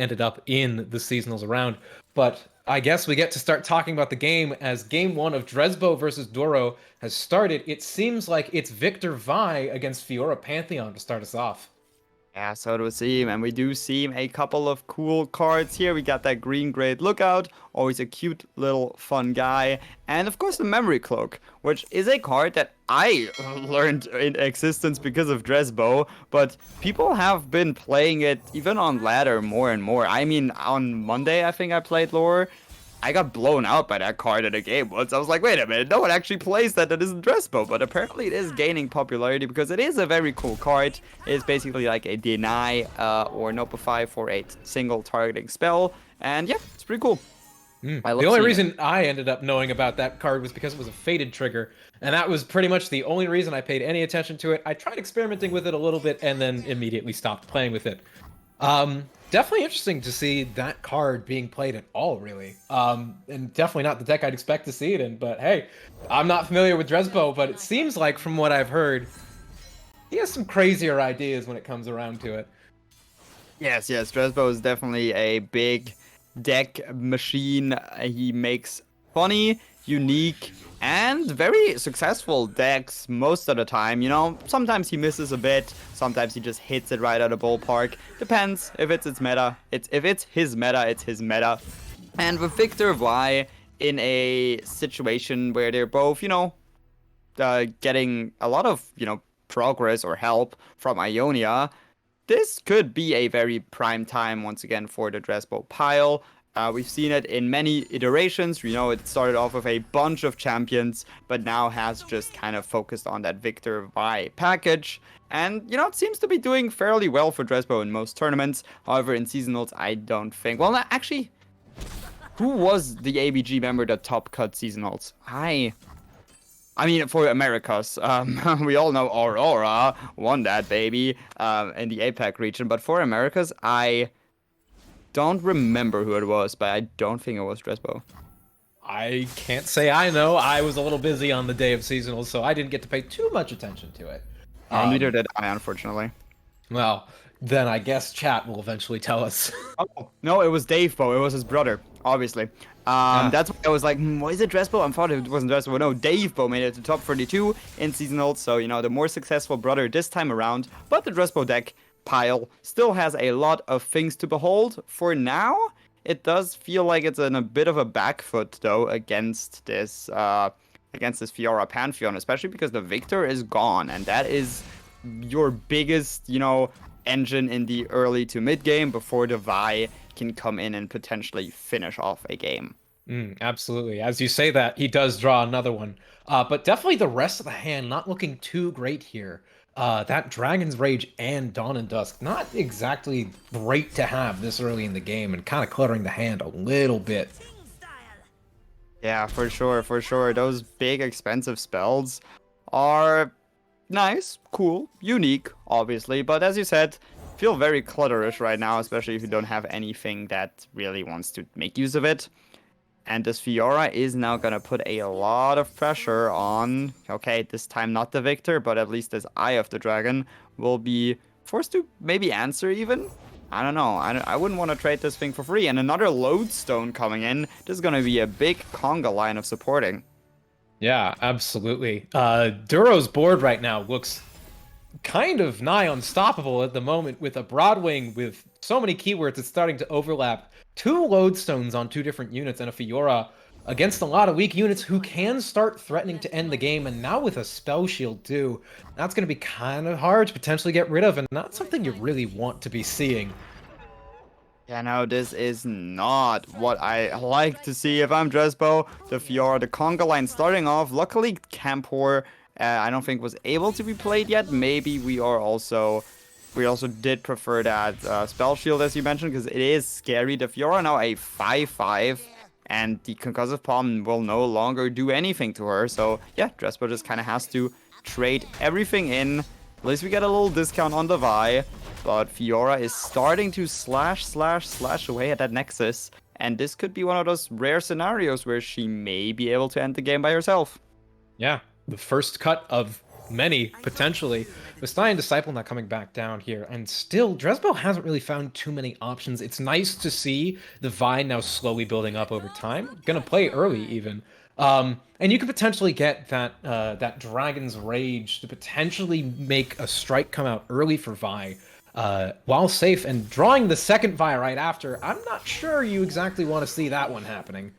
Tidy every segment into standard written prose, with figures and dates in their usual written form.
ended up in the seasonals round. But I guess we get to start talking about the game as game one of Drezbo versus Duro has started. It seems like it's Victor Vi against Fiora Pantheon to start us off. Yeah, so do see, and we do see a couple of cool cards here. We got that green great lookout, always a cute little fun guy, and of course the memory cloak, which is a card that I learned in existence because of Drezbo, but people have been playing it even on ladder more and more. I mean, on Monday I think I played lore. I got blown out by that card in a game once. I was like, wait a minute, no one actually plays that isn't Drezbo, but apparently it is gaining popularity because it is a very cool card. It is basically like a deny or notify for a single targeting spell, and yeah, it's pretty cool. I The love only seeing it. reason I ended up knowing about that card was because it was a faded trigger, and that was pretty much the only reason I paid any attention to it. I tried experimenting with it a little bit and then immediately stopped playing with it. Definitely interesting to see that card being played at all, really. And definitely not the deck I'd expect to see it in, but hey, I'm not familiar with Drezbo, but it seems like from what I've heard, he has some crazier ideas when it comes around to it. Yes, Drezbo is definitely a big deck machine. He makes funny, unique, and very successful decks most of the time. You know, sometimes he misses a bit, sometimes he just hits it right out of the ballpark. Depends if it's its meta. If it's his meta, it's his meta. And with Victor Vi in a situation where they're both, getting a lot of, progress or help from Ionia, this could be a very prime time once again for the Drezbo pile. We've seen it in many iterations. You know, it started off with a bunch of champions, but now has just kind of focused on that Victor Vi package. And, it seems to be doing fairly well for Drezbo in most tournaments. However, in seasonals, I don't think. Well, actually, who was the ABG member that top cut seasonals? I mean, for Americas, we all know Aurora won that baby in the APAC region. But for Americas, I don't remember who it was, but I don't think it was Drezbo. I can't say I know. I was a little busy on the day of seasonals, so I didn't get to pay too much attention to it. Neither did I, unfortunately. Well, then I guess chat will eventually tell us. Oh, no, it was Davebo. It was his brother, obviously. That's why I was like, is it Drezbo? I thought it wasn't Drezbo. No, Davebo made it to top 32 in seasonals, so, the more successful brother this time around. But the Drezbo deck pile still has a lot of things to behold. For now, it does feel like it's in a bit of a back foot, though, against this Fiora Pantheon, especially because the Victor is gone, and that is your biggest, engine in the early to mid game before the Vi can come in and potentially finish off a game. Absolutely. As you say that, he does draw another one. But definitely the rest of the hand not looking too great here. That Dragon's Rage and Dawn and Dusk, not exactly great to have this early in the game and kind of cluttering the hand a little bit. Yeah, for sure. Those big expensive spells are nice, cool, unique, obviously, but as you said, feel very clutterish right now, especially if you don't have anything that really wants to make use of it. And this Fiora is now gonna put a lot of pressure on, okay, this time not the Victor, but at least this Eye of the Dragon will be forced to maybe answer even? I don't know, I wouldn't want to trade this thing for free. And another Lodestone coming in, this is gonna be a big conga line of supporting. Yeah, absolutely. Duro's board right now looks kind of nigh unstoppable at the moment with a Broadwing with so many keywords it's starting to overlap. 2 Lodestones on 2 different units and a Fiora against a lot of weak units who can start threatening to end the game, and now with a Spell Shield too. That's going to be kind of hard to potentially get rid of and not something you really want to be seeing. Yeah, no, this is not what I like to see if I'm Drezbo. The Fiora, the conga line starting off. Luckily, Campor, I don't think was able to be played yet. Maybe we also did prefer that Spell Shield, as you mentioned, because it is scary. The Fiora now a 5/5, and the Concussive Palm will no longer do anything to her. So, yeah, Drezbo just kind of has to trade everything in. At least we get a little discount on the Vi. But Fiora is starting to slash away at that Nexus. And this could be one of those rare scenarios where she may be able to end the game by herself. Yeah, the first cut of many, potentially. With Stein Disciple not coming back down here, and still, Drezbo hasn't really found too many options. It's nice to see the Vine now slowly building up over time. Gonna play early, even. And you could potentially get that Dragon's Rage to potentially make a strike come out early for Vi, while safe, and drawing the second Vi right after. I'm not sure you exactly want to see that one happening.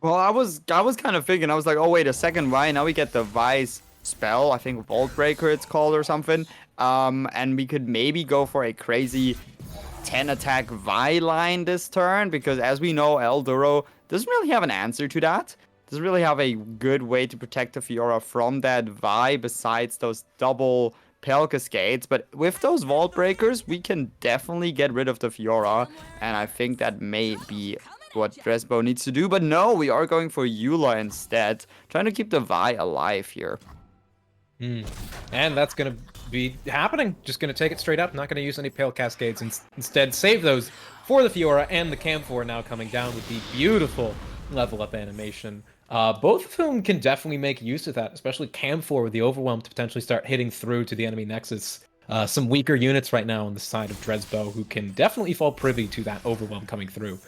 Well, I was kind of thinking, I was like, oh wait, a second Vi. Now we get the Vi's spell. I think Vault Breaker it's called or something. And we could maybe go for a crazy 10 attack Vi line this turn, because as we know, El Duro doesn't really have an answer to that. Doesn't really have a good way to protect the Fiora from that Vi besides those double Pale Cascades. But with those Vault Breakers, we can definitely get rid of the Fiora, and I think that may be what Drezbo needs to do. But no, we are going for Eula instead, trying to keep the Vi alive here. And that's going to be happening. Just going to take it straight up. Not going to use any Pale Cascades. Instead, save those for the Fiora, and the Camphor now coming down with the beautiful level up animation. Both of whom can definitely make use of that, especially Camphor with the Overwhelm to potentially start hitting through to the enemy Nexus. Some weaker units right now on the side of Drezbo who can definitely fall privy to that Overwhelm coming through.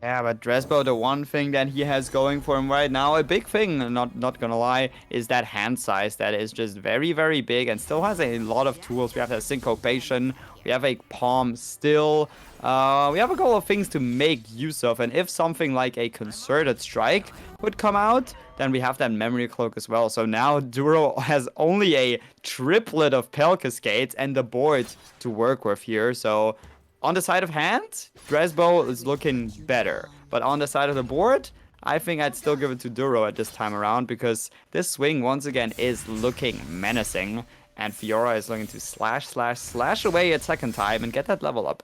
Yeah, but Drezbo, the one thing that he has going for him right now, a big thing, not gonna lie, is that hand size that is just very, very big and still has a lot of tools. We have a Syncopation, we have a Palm still, we have a couple of things to make use of, and if something like a Concerted Strike would come out, then we have that Memory Cloak as well. So now Duro has only a triplet of Pale Cascades and the board to work with here, so on the side of hand, Drezbo is looking better. But on the side of the board, I think I'd still give it to Duro at this time around, because this swing, once again, is looking menacing. And Fiora is looking to slash away a second time and get that level up.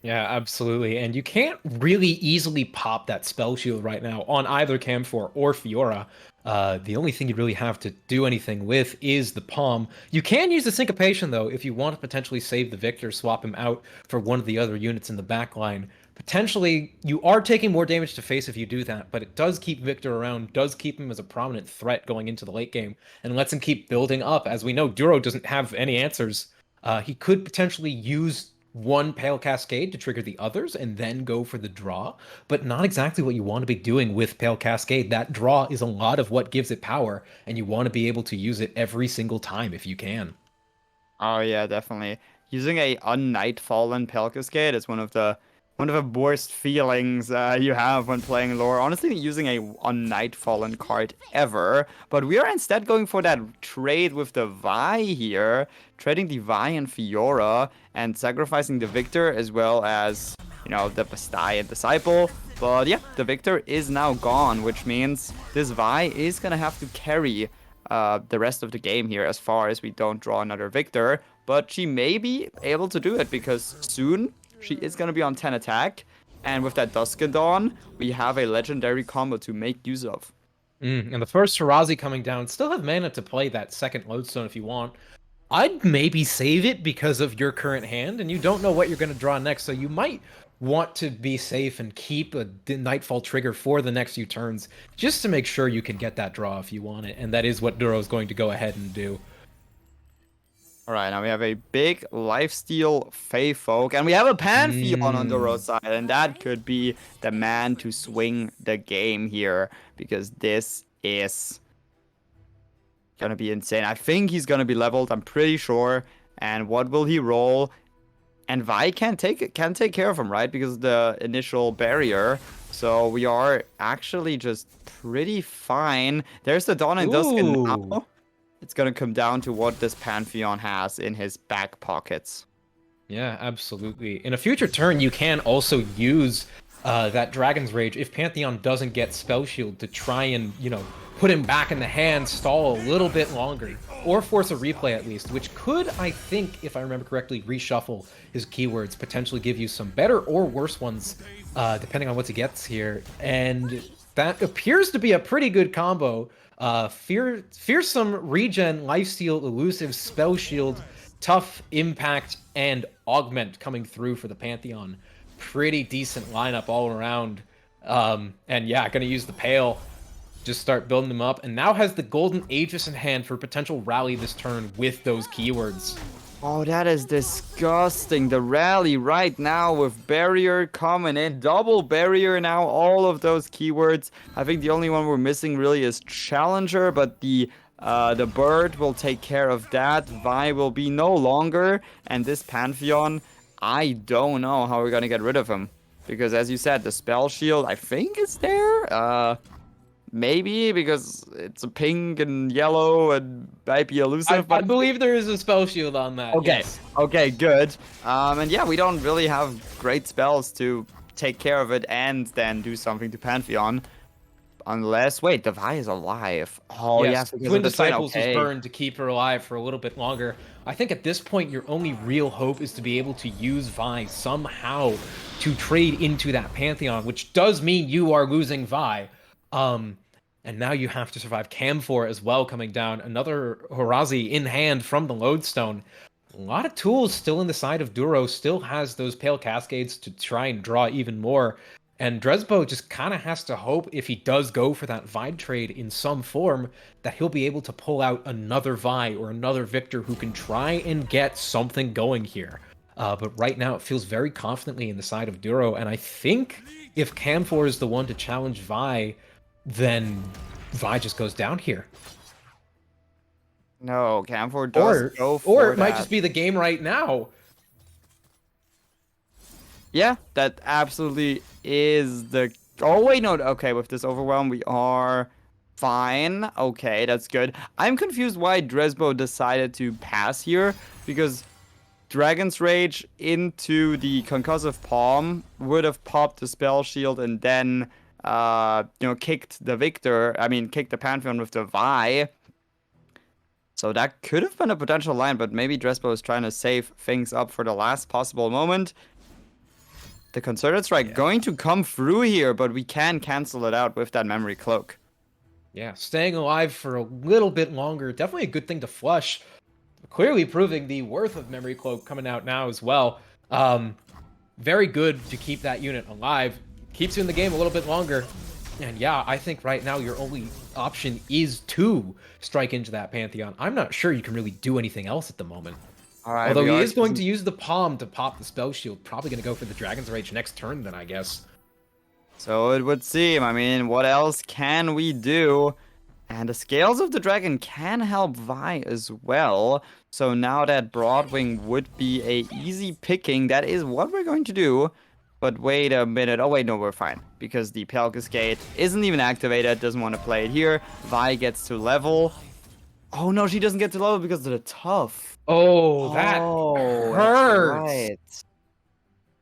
Yeah, absolutely. And you can't really easily pop that Spell Shield right now on either Camphor or Fiora. The only thing you really have to do anything with is the Palm. You can use the Syncopation, though, if you want to potentially save the Victor, swap him out for one of the other units in the backline. Potentially, you are taking more damage to face if you do that, but it does keep Victor around, does keep him as a prominent threat going into the late game, and lets him keep building up. As we know, Duro doesn't have any answers. He could potentially use one Pale Cascade to trigger the others and then go for the draw, but not exactly what you want to be doing with Pale Cascade. That draw is a lot of what gives it power, and you want to be able to use it every single time if you can. Oh yeah, definitely. Using a Unnightfallen Pale Cascade is one of the worst feelings you have when playing lore. Honestly, using a Unnightfallen card ever. But we are instead going for that trade with the Vi here. Trading the Vi and Fiora and sacrificing the Victor as well as, you know, the Bastai and Disciple. But yeah, the Victor is now gone, which means this Vi is going to have to carry the rest of the game here as far as we don't draw another Victor. But she may be able to do it, because soon she is going to be on 10 attack, and with that Dusk and Dawn, we have a legendary combo to make use of. And the first Tarazi coming down, still have mana to play that second Lodestone if you want. I'd maybe save it because of your current hand, and you don't know what you're going to draw next, so you might want to be safe and keep a Nightfall trigger for the next few turns, just to make sure you can get that draw if you want it, and that is what Duro is going to go ahead and do. Alright, now we have a big lifesteal Fey Folk, and we have a Pantheon on Duro's side, and that could be the man to swing the game here, because this is gonna be insane. I think he's gonna be leveled, I'm pretty sure. And what will he roll? And Vi can't take care of him, right? Because of the initial barrier. So we are actually just pretty fine. There's the Dawn and Dusk, and now it's gonna come down to what this Pantheon has in his back pockets. Yeah, absolutely. In a future turn, you can also use that Dragon's Rage if Pantheon doesn't get Spell Shield to try and, you know, put him back in the hand, stall a little bit longer, or force a replay at least, which could, I think, if I remember correctly, reshuffle his keywords, potentially give you some better or worse ones, depending on what he gets here. And that appears to be a pretty good combo. Fearsome regen, lifesteal, elusive, spell shield, tough, impact, and augment coming through for the Pantheon. Pretty decent lineup all around. And yeah, gonna use the Pale. just start building them up, and now has the Golden Aegis in hand for potential rally this turn with those keywords. Oh, that is disgusting. The rally right now with barrier coming in. Double barrier now, all of those keywords. I think the only one we're missing really is Challenger, but the bird will take care of that. Vi will be no longer. And this Pantheon, I don't know how we're going to get rid of him. Because as you said, the spell shield, I think is there. Maybe because it's a pink and yellow and might be elusive. I believe there is a spell shield on that. Okay, yes. okay, good. And yeah, we don't really have great spells to take care of it and then do something to Pantheon. Unless, wait, the Vi is alive. Oh, yes, because Twin of the sign. Disciples was Okay. burned to keep her alive for a little bit longer. I think at this point, your only real hope is to be able to use Vi somehow to trade into that Pantheon, which does mean you are losing Vi. And now you have to survive Camphor as well coming down. Another Horazi in hand from the Lodestone. A lot of tools still in the side of Duro. Still has those Pale Cascades to try and draw even more. And Drezbo just kind of has to hope, if he does go for that Vi trade in some form, that he'll be able to pull out another Vi or another Victor who can try and get something going here. But right now it feels very confidently in the side of Duro. And I think if Camphor is the one to challenge Vi, then Vi just goes down here. No, Camphor does go for Or it might just be the game right now. Yeah, that absolutely is the... Oh, wait, no. Okay, with this overwhelm, we are fine. Okay, that's good. I'm confused why Drezbo decided to pass here, because Dragon's Rage into the Concussive Palm would have popped the Spell Shield and then... kicked the Pantheon with the Vi. So that could have been a potential line, but maybe Drezbo is trying to save things up for the last possible moment. The Concerted Strike going to come through here, but we can cancel it out with that Memory Cloak. Yeah, staying alive for a little bit longer. Definitely a good thing to flush. Clearly proving the worth of Memory Cloak coming out now as well. Very good to keep that unit alive. Keeps you in the game a little bit longer. And yeah, I think right now your only option is to strike into that Pantheon. I'm not sure you can really do anything else at the moment. All right, Although he is going to use the Palm to pop the Spell Shield. Probably going to go for the Dragon's Rage next turn then, I guess. So it would seem. I mean, what else can we do? And the Scales of the Dragon can help Vi as well. So now that Broadwing would be a easy picking. That is what we're going to do. But wait a minute. Oh, wait, no, we're fine. Because the Pale Cascade isn't even activated. Doesn't want to play it here. Vi gets to level. Oh, no, she doesn't get to level because of the tough. Oh, that hurts. Right.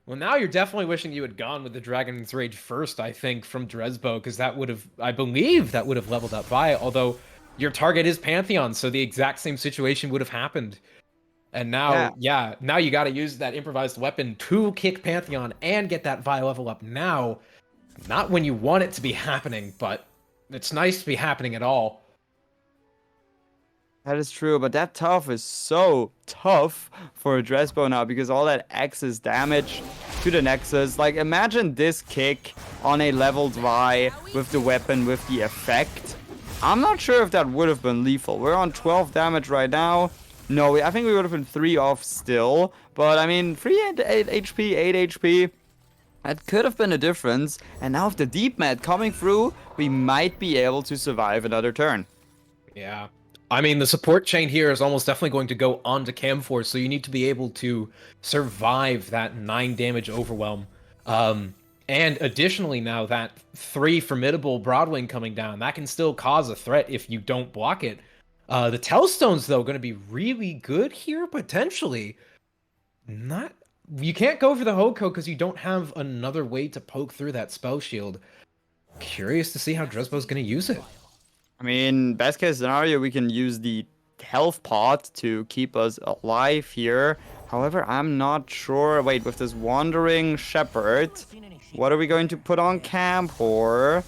Well, now you're definitely wishing you had gone with the Dragon's Rage first, I think, from Drezbo, because that would have, I believe, that would have leveled up Vi, although your target is Pantheon, so the exact same situation would have happened. And now, now you got to use that improvised weapon to kick Pantheon and get that Vi level up now. Not when you want it to be happening, but it's nice to be happening at all. That is true, but that tough is so tough for Drezbo now because all that X's damage to the Nexus. Like, imagine this kick on a leveled Vi with the weapon with the effect. I'm not sure if that would have been lethal. We're on 12 damage right now. No, I think we would have been 3 off still. But, I mean, 8 HP, 8 HP. That could have been a difference. And now with the Deep Med coming through, we might be able to survive another turn. Yeah. I mean, the support chain here is almost definitely going to go onto Camphor, so you need to be able to survive that 9 damage overwhelm. And additionally now, that 3 formidable Broadwing coming down, that can still cause a threat if you don't block it. The Tellstone's, though, going to be really good here, potentially. You can't go for the Hoko because you don't have another way to poke through that spell shield. Curious to see how Drezbo's going to use it. I mean, best case scenario, we can use the health pot to keep us alive here. However, I'm not sure. Wait, with this Wandering Shepherd, what are we going to put on Camphor?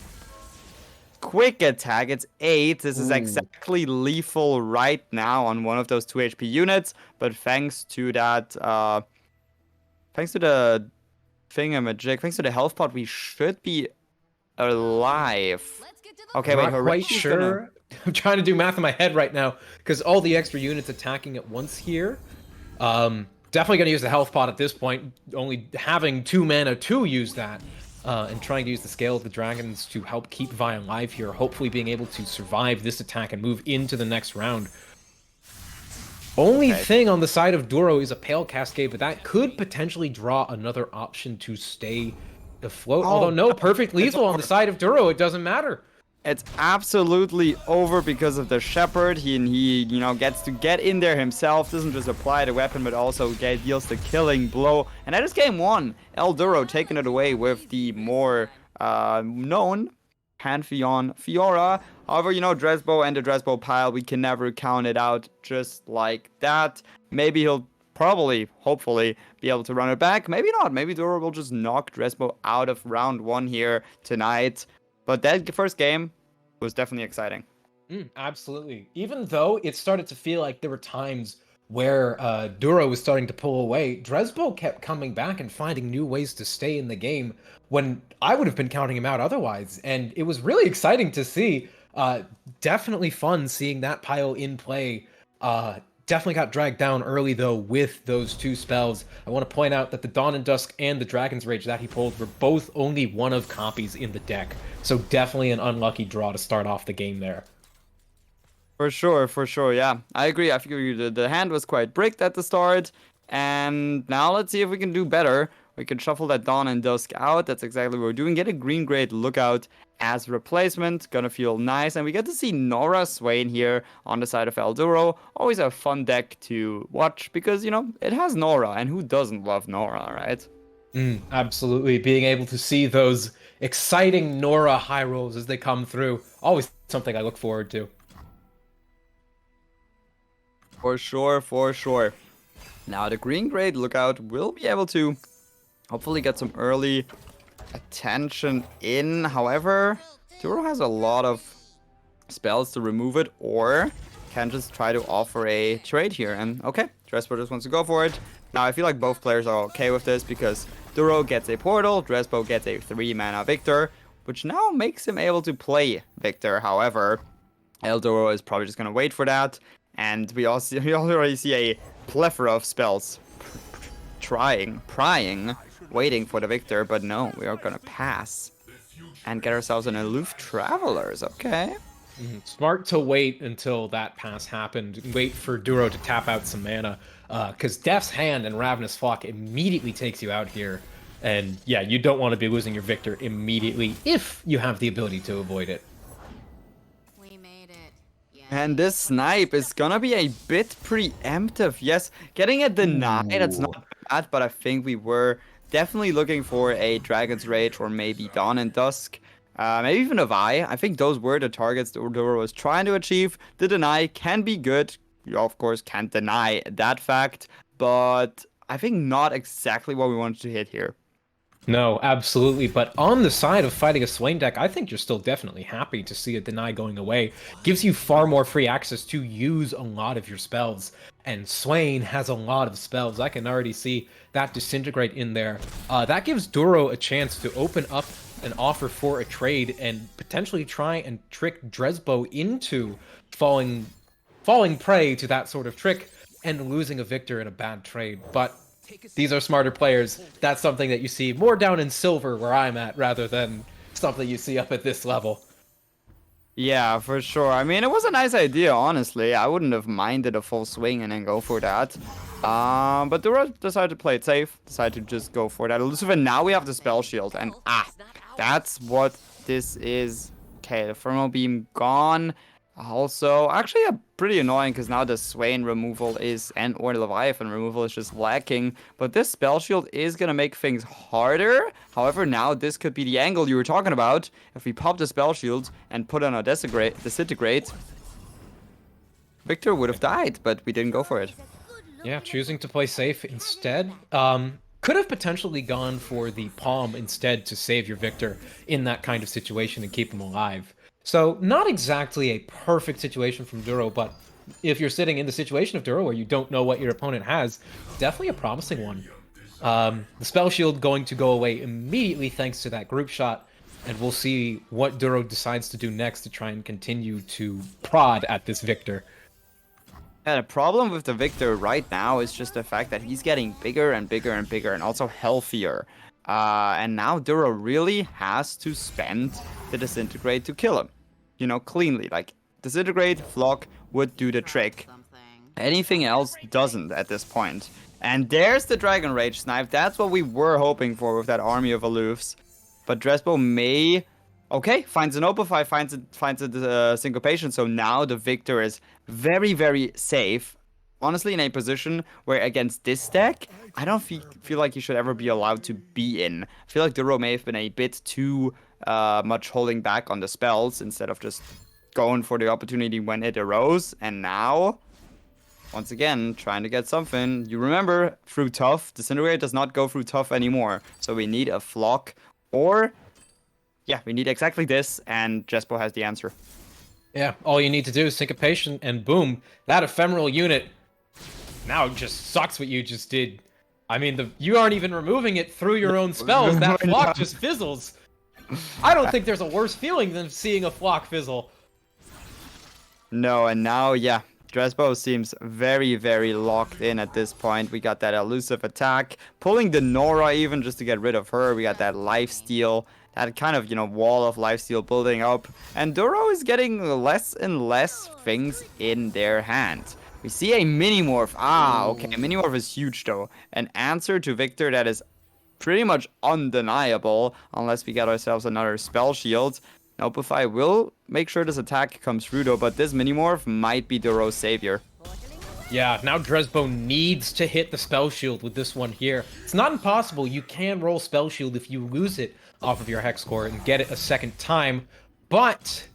Quick attack, it's 8. This is exactly lethal right now on one of those 2 HP units. But thanks to that, thanks to the thingamajig, thanks to the health pot, we should be alive. Okay, wait, Not quite Horace's gonna... sure. I'm trying to do math in my head right now because all the extra units attacking at once here. Definitely going to use the health pot at this point. Only having 2 mana to use that, and trying to use the scale of the dragons to help keep Vi alive here. Hopefully, being able to survive this attack and move into the next round. Only thing on the side of Duro is a Pale Cascade, but that could potentially draw another option to stay afloat. Although no, perfect lethal on the side of Duro. It doesn't matter. It's absolutely over because of the Shepherd. He you know, gets to get in there himself, doesn't just apply the weapon, but also deals the killing blow. And that is game 1. El Duro taking it away with the more known Pantheon Fiora. However, you know, Drezbo and the Drezbo pile, we can never count it out just like that. Maybe he'll probably, hopefully, be able to run it back. Maybe not. Maybe Duro will just knock Drezbo out of round 1 here tonight. But that first game was definitely exciting. Absolutely. Even though it started to feel like there were times where Duro was starting to pull away, Drezbo kept coming back and finding new ways to stay in the game when I would have been counting him out otherwise. And it was really exciting to see. Definitely fun seeing that pile in play. Definitely got dragged down early, though, with those 2 spells. I want to point out that the Dawn and Dusk and the Dragon's Rage that he pulled were both only 1 of copies in the deck. So definitely an unlucky draw to start off the game there. For sure, yeah. I agree. I figure the hand was quite bricked at the start. And now let's see if we can do better. We can shuffle that Dawn and Dusk out. That's exactly what we're doing. Get a green-grade Lookout as replacement. Gonna feel nice. And we get to see Nora Swain here on the side of El Duro. Always a fun deck to watch because, you know, it has Nora. And who doesn't love Nora, right? Absolutely. Being able to see those exciting Nora high rolls as they come through. Always something I look forward to. For sure. Now the green-grade Lookout will be able to hopefully get some early attention in. However, Duro has a lot of spells to remove it, or can just try to offer a trade here. And okay, Drezbo just wants to go for it. Now I feel like both players are okay with this because Duro gets a portal, Drezbo gets a 3-mana Victor, which now makes him able to play Victor. However, El Duro is probably just going to wait for that. And we already see a plethora of spells prying, waiting for the Victor, but no, we are gonna pass and get ourselves an Aloof Travelers, okay? Smart to wait until that pass happened. Wait for Duro to tap out some mana, because Death's Hand and Ravenous Flock immediately takes you out here. And yeah, you don't want to be losing your Victor immediately if you have the ability to avoid it. And this snipe is gonna be a bit preemptive. Yes, getting a deny, that's not bad, but I think we were definitely looking for a Dragon's Rage or maybe Dawn and Dusk. Maybe even a Vi. I think those were the targets that Duro was trying to achieve. The deny can be good. You, of course, can't deny that fact, but I think not exactly what we wanted to hit here. No, absolutely. But on the side of fighting a Swain deck, I think you're still definitely happy to see a deny going away. Gives you far more free access to use a lot of your spells. And Swain has a lot of spells. I can already see that disintegrate in there. That gives Duro a chance to open up an offer for a trade and potentially try and trick Drezbo into falling prey to that sort of trick and losing a Victor in a bad trade. But these are smarter players. That's something that you see more down in silver where I'm at rather than something you see up at this level. Yeah, for sure. I mean, it was a nice idea, honestly. I wouldn't have minded a full swing and then go for that. But Duro decided to play it safe. Decided to just go for that elusive. And now we have the spell shield. And that's what this is. Okay, the Thermal Beam gone. Also, actually pretty annoying because now the Swain removal is, or the Leviathan removal is just lacking. But this spell shield is going to make things harder. However, now this could be the angle you were talking about. If we pop the spell shield and put on a disintegrate, Victor would have died, but we didn't go for it. Yeah, choosing to play safe instead. Could have potentially gone for the Palm instead to save your Victor in that kind of situation and keep him alive. So, not exactly a perfect situation from Duro, but if you're sitting in the situation of Duro where you don't know what your opponent has, definitely a promising one. The spell shield going to go away immediately thanks to that group shot. and we'll see what Duro decides to do next to try and continue to prod at this Victor. Yeah, the problem with the Victor right now is just the fact that he's getting bigger and bigger and bigger and also healthier. And now Duro really has to spend the Disintegrate to kill him. You know, cleanly. Like, Disintegrate, Flock would do the trick. Anything else doesn't at this point. And there's the Dragon Rage Snipe. That's what we were hoping for with that army of Aloofs. But Drezbo may... Okay, finds an Opify, finds a Syncopation, so now the Victor is very, very safe. Honestly, in a position where against this deck, I don't feel like he should ever be allowed to be in. I feel like Duro may have been a bit too much holding back on the spells instead of just going for the opportunity when it arose. And now, once again, trying to get something. You remember, through tough, Disintegrate does not go through tough anymore. So we need a Flock or... Yeah, we need exactly this, and Drezbo has the answer. Yeah, all you need to do is Syncopation, and boom, that ephemeral unit now just sucks what you just did. I mean, you aren't even removing it through your own spells. That flock just fizzles. I don't think there's a worse feeling than seeing a flock fizzle. No, and now, yeah, Drezbo seems very, very locked in at this point. We got that elusive attack, pulling the Nora even just to get rid of her. We got that lifesteal. That kind of, you know, wall of lifesteal building up. And Duro is getting less and less things in their hand. We see a Minimorph. Ah, okay. Minimorph is huge, though. An answer to Victor that is pretty much undeniable. Unless we get ourselves another Spell Shield. Opify will make sure this attack comes through, though. But this Minimorph might be Duro's savior. Yeah, now Drezbo needs to hit the Spell Shield with this one here. It's not impossible. You can roll Spell Shield if you lose it off of your Hex Core and get it a second time, but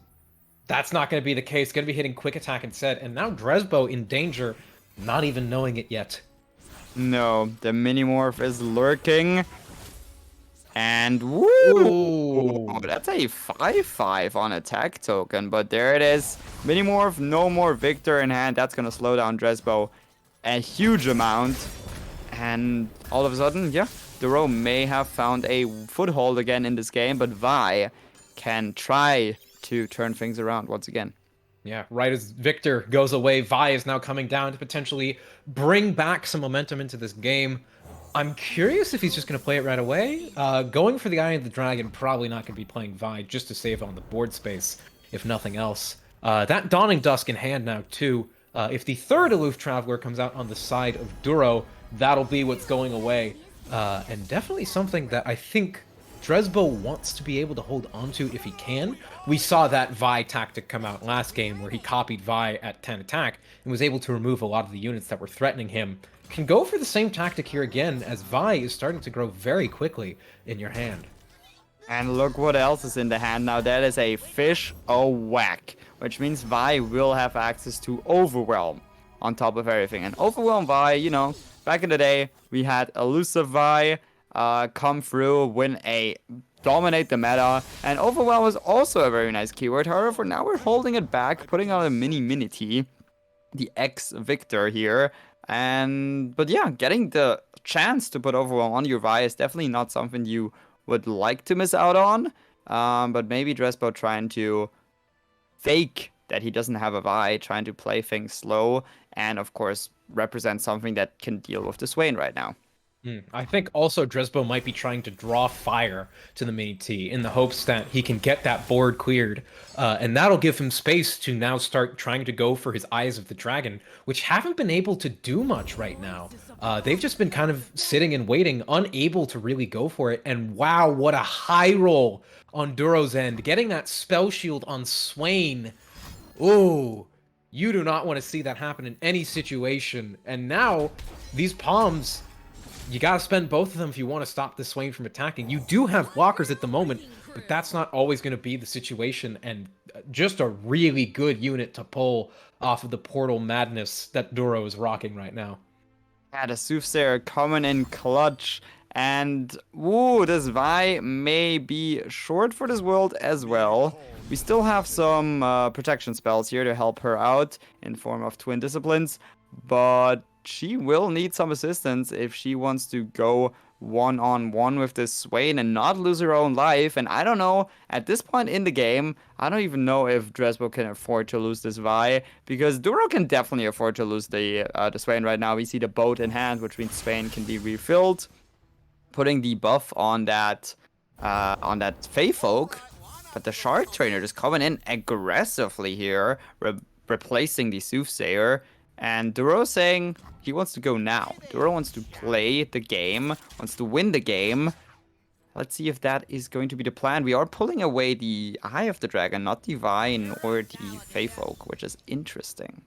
that's not going to be the case. Going to be hitting Quick Attack instead, and now Drezbo in danger, not even knowing it yet. No, the Minimorph is lurking. And woo! Ooh. That's a 5/5 on attack token, but there it is. Minimorph, no more Victor in hand. That's gonna slow down Drezbo a huge amount. And all of a sudden, yeah, Duro may have found a foothold again in this game, but Vi can try to turn things around once again. Yeah, right as Victor goes away, Vi is now coming down to potentially bring back some momentum into this game. I'm curious if he's just going to play it right away. Going for the Eye of the Dragon, probably not going to be playing Vi just to save on the board space, if nothing else. That Dawning Dusk in hand now, too. If the third Aloof Traveler comes out on the side of Duro, that'll be what's going away. And definitely something that I think Drezbo wants to be able to hold onto if he can. We saw that Vi tactic come out last game where he copied Vi at 10 attack and was able to remove a lot of the units that were threatening him. Can go for the same tactic here again, as Vi is starting to grow very quickly in your hand. And look what else is in the hand now. That is a Fish o' Whack, which means Vi will have access to Overwhelm on top of everything. And Overwhelm Vi, you know, back in the day, we had Elusive Vi come through, dominate the meta, and Overwhelm was also a very nice keyword. However, now we're holding it back, putting out a mini-T, the X-Victor here. But yeah, getting the chance to put Overwhelm on your Vi is definitely not something you would like to miss out on. But maybe Drezbo trying to fake that he doesn't have a Vi, trying to play things slow, and of course represent something that can deal with the Swain right now. I think also Drezbo might be trying to draw fire to the mini-T in the hopes that he can get that board cleared. And that'll give him space to now start trying to go for his Eyes of the Dragon, which haven't been able to do much right now. They've just been kind of sitting and waiting, unable to really go for it. And wow, what a high roll on Duro's end. Getting that Spell Shield on Swain. Ooh, you do not want to see that happen in any situation. And now, these Palms... You gotta spend both of them if you want to stop this Swain from attacking. You do have blockers at the moment, but that's not always going to be the situation, and just a really good unit to pull off of the Portal madness that Duro is rocking right now. Yeah, the Soothsayer coming in clutch, and woo, this Vi may be short for this world as well. We still have some protection spells here to help her out in form of Twin Disciplines, but she will need some assistance if she wants to go one-on-one with this Swain and not lose her own life. And I don't know, at this point in the game, I don't even know if Drezbo can afford to lose this Vi, because Duro can definitely afford to lose the Swain right now. We see the boat in hand, which means Swain can be refilled, putting the buff on that Fey Folk. But the Shark Trainer just coming in aggressively here, replacing the Soothsayer. And Duro saying he wants to go now. Duro wants to play the game, wants to win the game. Let's see if that is going to be the plan. We are pulling away the Eye of the Dragon, not the Vine or the Fey Folk, which is interesting.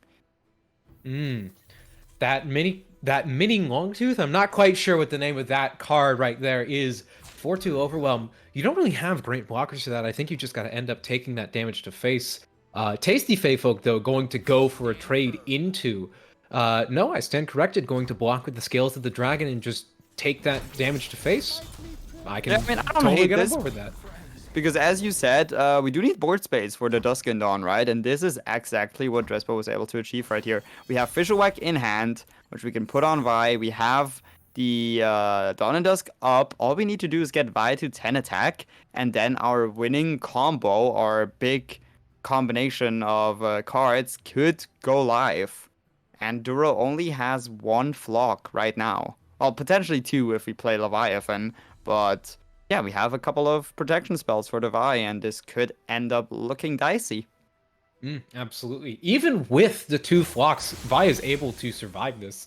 That mini Longtooth, I'm not quite sure what the name of that card right there is. 4-2 Overwhelm. You don't really have great blockers for that. I think you just got to end up taking that damage to face. Tasty Fey Folk, though, going to go for a trade into. No, I stand corrected, going to block with the Scales of the Dragon and just take that damage to face. I can I don't totally hate get this. on board with that. Because as you said, we do need board space for the Dusk and Dawn, right? And this is exactly what Drezbo was able to achieve right here. We have Fishawak in hand, which we can put on Vi. We have the Dawn and Dusk up. All we need to do is get Vi to 10 attack, and then our winning combo, our big combination of cards, could go live. And Duro only has one Flock right now. Well, potentially two if we play Leviathan, but yeah, we have a couple of protection spells for the Vi, and this could end up looking dicey. Absolutely. Even with the two Flocks, Vi is able to survive this.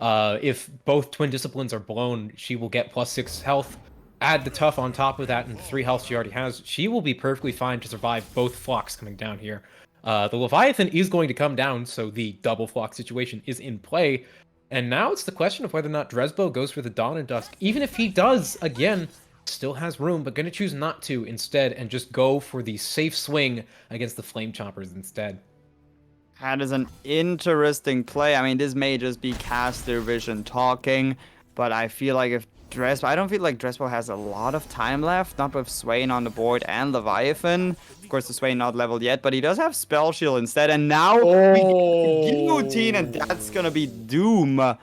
If both Twin Disciplines are blown, she will get +6 health. Add the Tough on top of that and the 3 health she already has. She will be perfectly fine to survive both Flocks coming down here. The Leviathan is going to come down, so the double Flock situation is in play. And now it's the question of whether or not Drezbo goes for the Dawn and Dusk. Even if he does, again, still has room, but going to choose not to instead and just go for the safe swing against the Flame Choppers instead. That is an interesting play. I mean, this may just be caster vision talking, but I feel like if Drezbo... I don't feel like Drezbo has a lot of time left, not with Swain on the board and Leviathan. Of course, the Swain not leveled yet, but he does have Spell Shield instead, and now we get Guillotine, and that's gonna be doom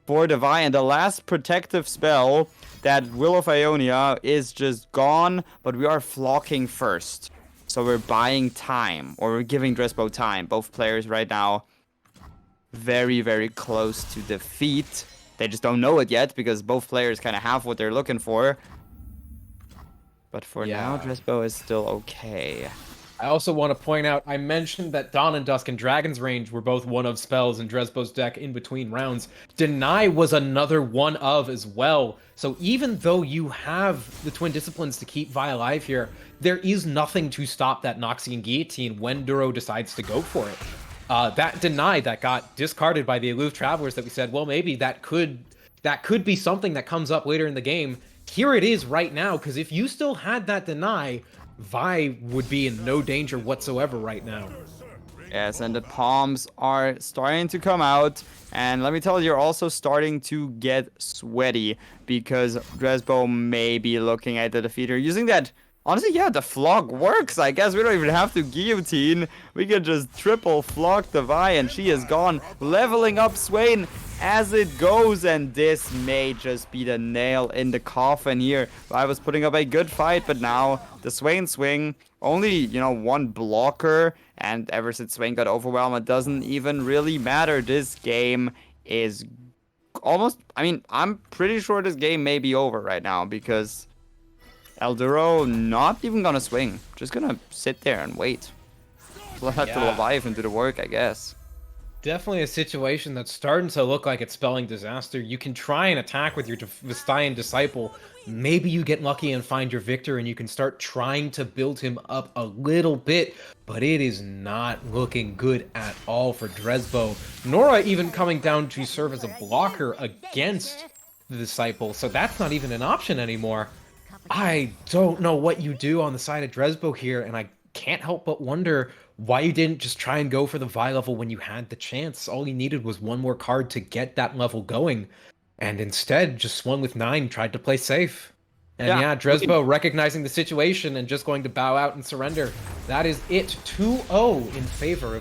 for the Vi. And the last protective spell, that Will of Ionia, is just gone, but we are flocking first. So we're buying time, or we're giving Drezbo time. Both players right now very, very close to defeat. They just don't know it yet, because both players kind of have what they're looking for. But for now, Drezbo is still okay. I also want to point out, I mentioned that Dawn and Dusk and Dragon's Range were both one of spells in Drezbo's deck in between rounds. Deny was another one of as well. So even though you have the Twin Disciplines to keep Vi alive here, there is nothing to stop that Noxian Guillotine when Duro decides to go for it. That Deny that got discarded by the Aloof Travelers that we said, well, maybe that could be something that comes up later in the game. Here it is right now, because if you still had that Deny, Vi would be in no danger whatsoever right now. Yes, and the palms are starting to come out. And let me tell you, you're also starting to get sweaty, because Drezbo may be looking at the defeater using that. Honestly, yeah, the Flock works. I guess we don't even have to Guillotine. We can just triple Flock the Vi, and she is gone. Leveling up Swain as it goes, and this may just be the nail in the coffin here. I was putting up a good fight, but now the Swain swing, only, one blocker, and ever since Swain got overwhelmed, it doesn't even really matter. This game is almost, I'm pretty sure this game may be over right now, because Elduro not even gonna swing, just gonna sit there and wait. Let the Leviathan do the work, I guess. Definitely a situation that's starting to look like it's spelling disaster. You can try and attack with your Vistayan Disciple. Maybe you get lucky and find your Victor, and you can start trying to build him up a little bit, but it is not looking good at all for Drezbo. Nora even coming down to serve as a blocker against the Disciple, so that's not even an option anymore. I don't know what you do on the side of Drezbo here, and I can't help but wonder why you didn't just try and go for the Vi level when you had the chance. All you needed was one more card to get that level going, and instead just swung with 9, tried to play safe. And Drezbo recognizing the situation and just going to bow out and surrender. That is it, 2-0 in favor of